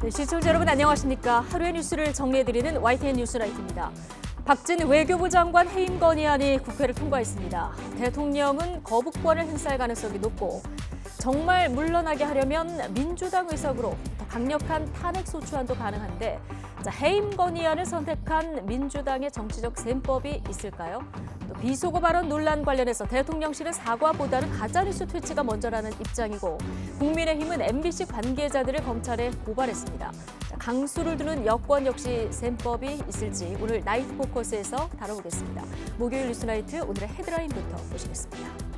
네, 시청자 여러분 안녕하십니까. 하루의 뉴스를 정리해드리는 YTN 뉴스라이트입니다. 박진 외교부 장관 해임 건의안이 국회를 통과했습니다. 대통령은 거부권을 행사할 가능성이 높고 정말 물러나게 하려면 민주당 의석으로 더 강력한 탄핵 소추안도 가능한데 해임 건의안을 선택한 민주당의 정치적 셈법이 있을까요? 또 비속어 발언 논란 관련해서 대통령실은 사과보다는 가짜뉴스 퇴치가 먼저라는 입장이고 국민의힘은 MBC 관계자들을 검찰에 고발했습니다. 강수를 두는 여권 역시 셈법이 있을지 오늘 나이트 포커스에서 다뤄보겠습니다. 목요일 뉴스나이트 오늘의 헤드라인부터 보시겠습니다.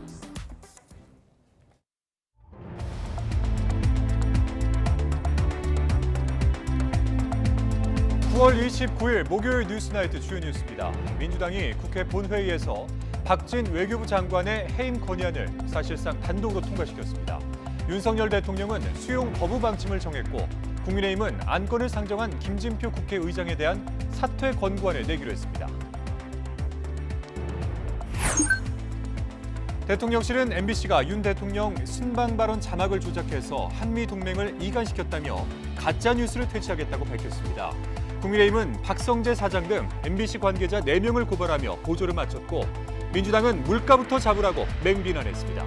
9월 29일 목요일 뉴스나이트 주요 뉴스입니다. 민주당이 국회 본회의에서 박진 외교부 장관의 해임 건의안을 사실상 단독으로 통과시켰습니다. 윤석열 대통령은 수용 거부 방침을 정했고 국민의힘은 안건을 상정한 김진표 국회의장에 대한 사퇴 권고안을 내기로 했습니다. 대통령실은 MBC가 윤 대통령 순방 발언 자막을 조작해서 한미 동맹을 이간시켰다며 가짜 뉴스를 퇴치하겠다고 밝혔습니다. 국민의힘은 박성재 사장 등 MBC 관계자 4명을 고발하며 고조를 마쳤고 민주당은 물가부터 잡으라고 맹비난했습니다.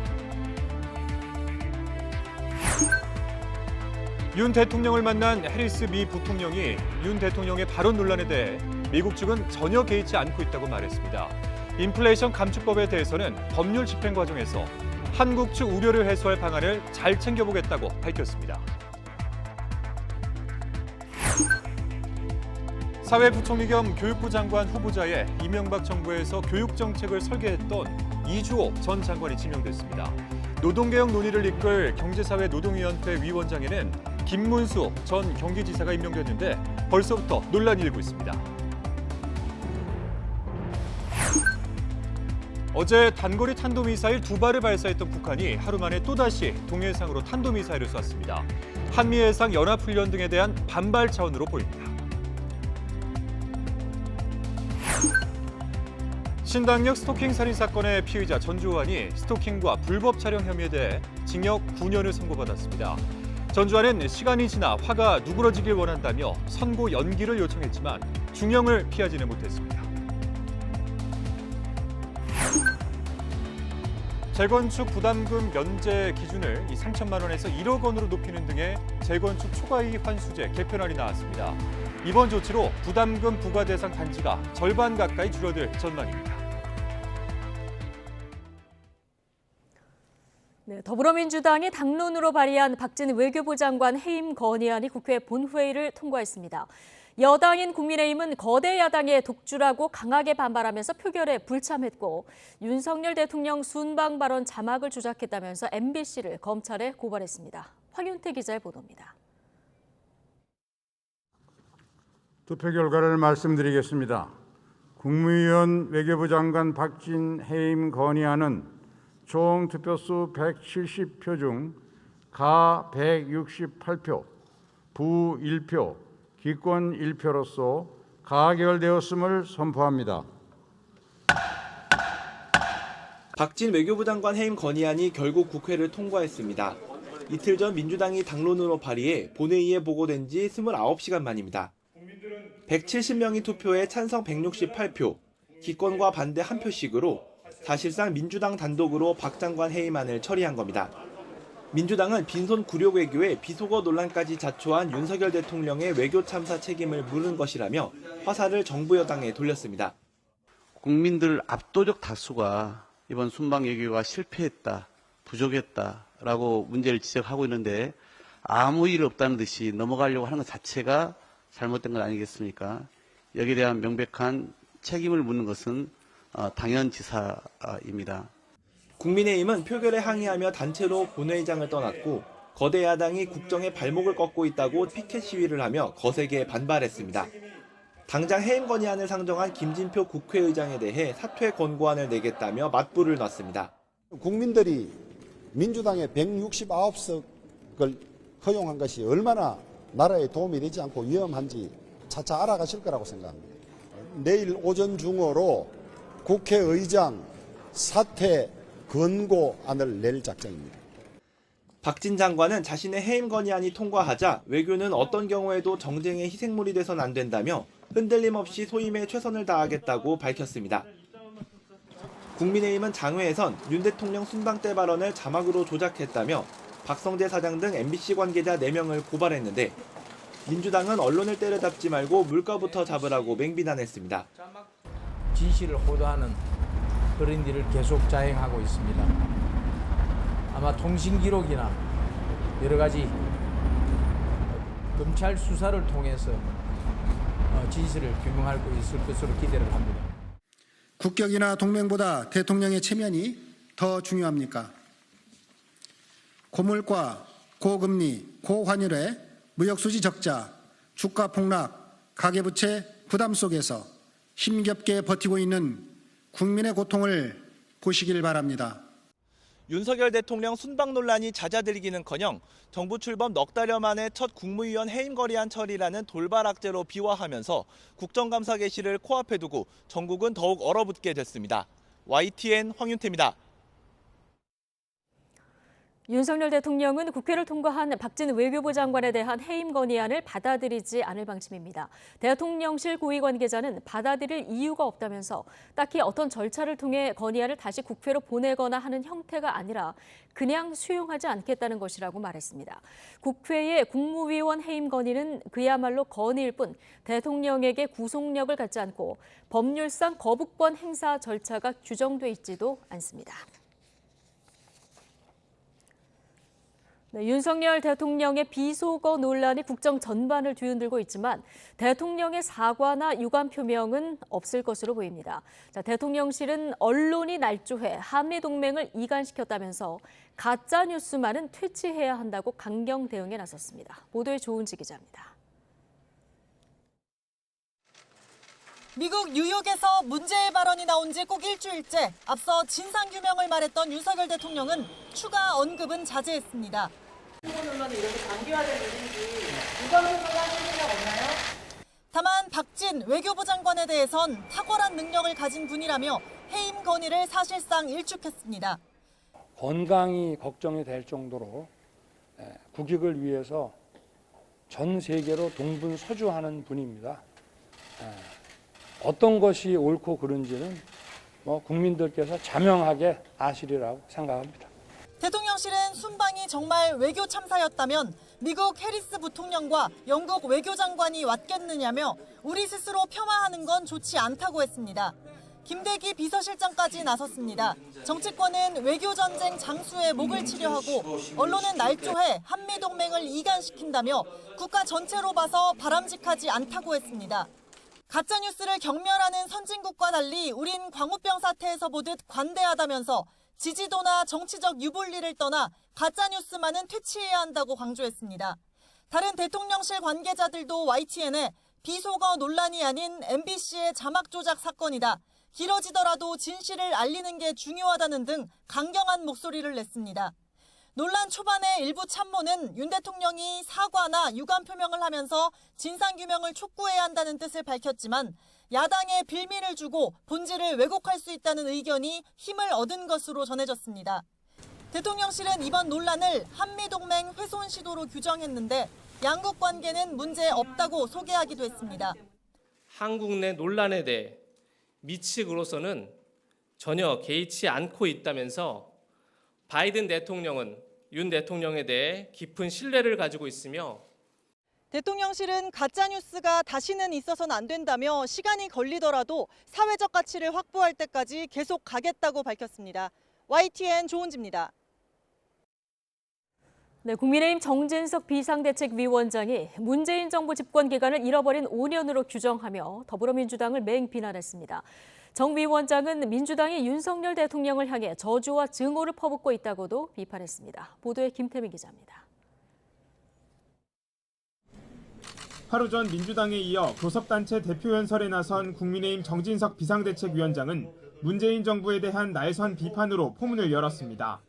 윤 대통령을 만난 해리스 미 부통령이 윤 대통령의 발언 논란에 대해 미국 측은 전혀 개의치 않고 있다고 말했습니다. 인플레이션 감축법에 대해서는 법률 집행 과정에서 한국 측 우려를 해소할 방안을 잘 챙겨보겠다고 밝혔습니다. 사회부총리 겸 교육부 장관 후보자에 이명박 정부에서 교육정책을 설계했던 이주호 전 장관이 지명됐습니다. 노동개혁 논의를 이끌 경제사회노동위원회 위원장에는 김문수 전 경기지사가 임명됐는데 벌써부터 논란이 일고 있습니다. 어제 단거리 탄도미사일 2발을 발사했던 북한이 하루 만에 또다시 동해상으로 탄도미사일을 쐈습니다. 한미해상 연합훈련 등에 대한 반발 차원으로 보입니다. 신당역 스토킹 살인 사건의 피의자 전주환이 스토킹과 불법 촬영 혐의에 대해 징역 9년을 선고받았습니다. 전주환은 시간이 지나 화가 누그러지길 원한다며 선고 연기를 요청했지만 중형을 피하지는 못했습니다. 재건축 부담금 면제 기준을 3천만 원에서 1억 원으로 높이는 등의 재건축 초과이익 환수제 개편안이 나왔습니다. 이번 조치로 부담금 부과 대상 단지가 절반 가까이 줄어들 전망입니다. 네, 더불어민주당이 당론으로 발의한 박진 외교부 장관 해임 건의안이 국회 본회의를 통과했습니다. 여당인 국민의힘은 거대 야당의 독주라고 강하게 반발하면서 표결에 불참했고 윤석열 대통령 순방 발언 자막을 조작했다면서 MBC를 검찰에 고발했습니다. 황윤태 기자의 보도입니다. 투표 결과를 말씀드리겠습니다. 국무위원 외교부 장관 박진 해임 건의안은 총 투표수 170표 중 가 168표, 부 1표, 기권 1표로서 가결되었음을 선포합니다. 박진 외교부 장관 해임 건의안이 결국 국회를 통과했습니다. 이틀 전 민주당이 당론으로 발의해 본회의에 보고된 지 29시간 만입니다. 170명이 투표해 찬성 168표, 기권과 반대 1표씩으로 사실상 민주당 단독으로 박 장관 해임안을 처리한 겁니다. 민주당은 빈손 굴욕 외교에 비속어 논란까지 자초한 윤석열 대통령의 외교 참사 책임을 물은 것이라며 화살을 정부 여당에 돌렸습니다. 국민들 압도적 다수가 이번 순방 외교가 실패했다, 부족했다라고 문제를 지적하고 있는데 아무 일 없다는 듯이 넘어가려고 하는 것 자체가 잘못된 것 아니겠습니까? 여기에 대한 명백한 책임을 묻는 것은 당연지사입니다. 국민의힘은 표결에 항의하며 단체로 본회의장을 떠났고 거대 야당이 국정에 발목을 꺾고 있다고 피켓 시위를 하며 거세게 반발했습니다. 당장 해임 건의안을 상정한 김진표 국회의장에 대해 사퇴 권고안을 내겠다며 맞불을 놨습니다. 국민들이 민주당의 169석을 허용한 것이 얼마나 나라에 도움이 되지 않고 위험한지 차차 알아가실 거라고 생각합니다. 내일 오전 중으로 국회의장 사퇴 권고안을 낼 작정입니다. 박진 장관은 자신의 해임 건의안이 통과하자 외교는 어떤 경우에도 정쟁의 희생물이 돼선 안 된다며 흔들림 없이 소임에 최선을 다하겠다고 밝혔습니다. 국민의힘은 장외에선 윤 대통령 순방 때 발언을 자막으로 조작했다며 박성재 사장 등 MBC 관계자 4명을 고발했는데 민주당은 언론을 때려잡지 말고 물가부터 잡으라고 맹비난했습니다. 진실을 호도하는 그런 일을 계속 자행하고 있습니다. 아마 통신 기록이나 여러 가지 검찰 수사를 통해서 진실을 규명할 수 있을 것으로 기대를 합니다. 국격이나 동맹보다 대통령의 체면이 더 중요합니까? 고물가, 고금리, 고환율에 무역수지 적자, 주가 폭락, 가계부채 부담 속에서 힘겹게 버티고 있는 국민의 고통을 보시길 바랍니다. 윤석열 대통령 순방 논란이 잦아들기는커녕 정부 출범 넉 달여 만에 첫 국무위원 해임 건의안 처리라는 돌발 악재로 비화하면서 국정감사 개시를 코앞에 두고 전국은 더욱 얼어붙게 됐습니다. YTN 황윤태입니다. 윤석열 대통령은 국회를 통과한 박진 외교부 장관에 대한 해임 건의안을 받아들이지 않을 방침입니다. 대통령실 고위 관계자는 받아들일 이유가 없다면서 딱히 어떤 절차를 통해 건의안을 다시 국회로 보내거나 하는 형태가 아니라 그냥 수용하지 않겠다는 것이라고 말했습니다. 국회의 국무위원 해임 건의는 그야말로 건의일 뿐 대통령에게 구속력을 갖지 않고 법률상 거부권 행사 절차가 규정돼 있지도 않습니다. 네, 윤석열 대통령의 비속어 논란이 국정 전반을 뒤흔들고 있지만 대통령의 사과나 유감 표명은 없을 것으로 보입니다. 대통령실은 언론이 날조해 한미동맹을 이간시켰다면서 가짜 뉴스만은 퇴치해야 한다고 강경 대응에 나섰습니다. 보도에 조은지 기자입니다. 미국 뉴욕에서 문제의 발언이 나온 지 꼭 일주일째 앞서 진상규명을 말했던 윤석열 대통령은 추가 언급은 자제했습니다. 다만 박진 외교부 장관에 대해선 탁월한 능력을 가진 분이라며 해임 건의를 사실상 일축했습니다. 건강이 걱정이 될 정도로 국익을 위해서 전 세계로 동분서주하는 분입니다. 어떤 것이 옳고 그른지는 국민들께서 자명하게 아시리라고 생각합니다. 대통령실은 순방이 정말 외교 참사였다면 미국 해리스 부통령과 영국 외교장관이 왔겠느냐며 우리 스스로 폄하하는 건 좋지 않다고 했습니다. 김대기 비서실장까지 나섰습니다. 정치권은 외교전쟁 장수에 목을 치려하고 언론은 날조해 한미동맹을 이간시킨다며 국가 전체로 봐서 바람직하지 않다고 했습니다. 가짜뉴스를 경멸하는 선진국과 달리 우린 광우병 사태에서 보듯 관대하다면서 지지도나 정치적 유불리를 떠나 가짜뉴스만은 퇴치해야 한다고 강조했습니다. 다른 대통령실 관계자들도 YTN에 비속어 논란이 아닌 MBC의 자막 조작 사건이다. 길어지더라도 진실을 알리는 게 중요하다는 등 강경한 목소리를 냈습니다. 논란 초반에 일부 참모는 윤 대통령이 사과나 유감 표명을 하면서 진상규명을 촉구해야 한다는 뜻을 밝혔지만 야당에 빌미를 주고 본질을 왜곡할 수 있다는 의견이 힘을 얻은 것으로 전해졌습니다. 대통령실은 이번 논란을 한미동맹 훼손 시도로 규정했는데 양국 관계는 문제 없다고 소개하기도 했습니다. 한국 내 논란에 대해 미 측으로서는 전혀 개의치 않고 있다면서 바이든 대통령은 윤 대통령에 대해 깊은 신뢰를 가지고 있으며 대통령실은 가짜뉴스가 다시는 있어서는 안 된다며 시간이 걸리더라도 사회적 가치를 확보할 때까지 계속 가겠다고 밝혔습니다. YTN 조은지입니다. 네, 국민의힘 정진석 비상대책위원장이 문재인 정부 집권 기간을 잃어버린 5년으로 규정하며 더불어민주당을 맹비난했습니다. 정 위원장은 민주당이 윤석열 대통령을 향해 저주와 증오를 퍼붓고 있다고도 비판했습니다. 보도에 김태민 기자입니다. 하루 전 민주당에 이어 교섭단체 대표연설에 나선 국민의힘 정진석 비상대책위원장은 문재인 정부에 대한 날선 비판으로 포문을 열었습니다.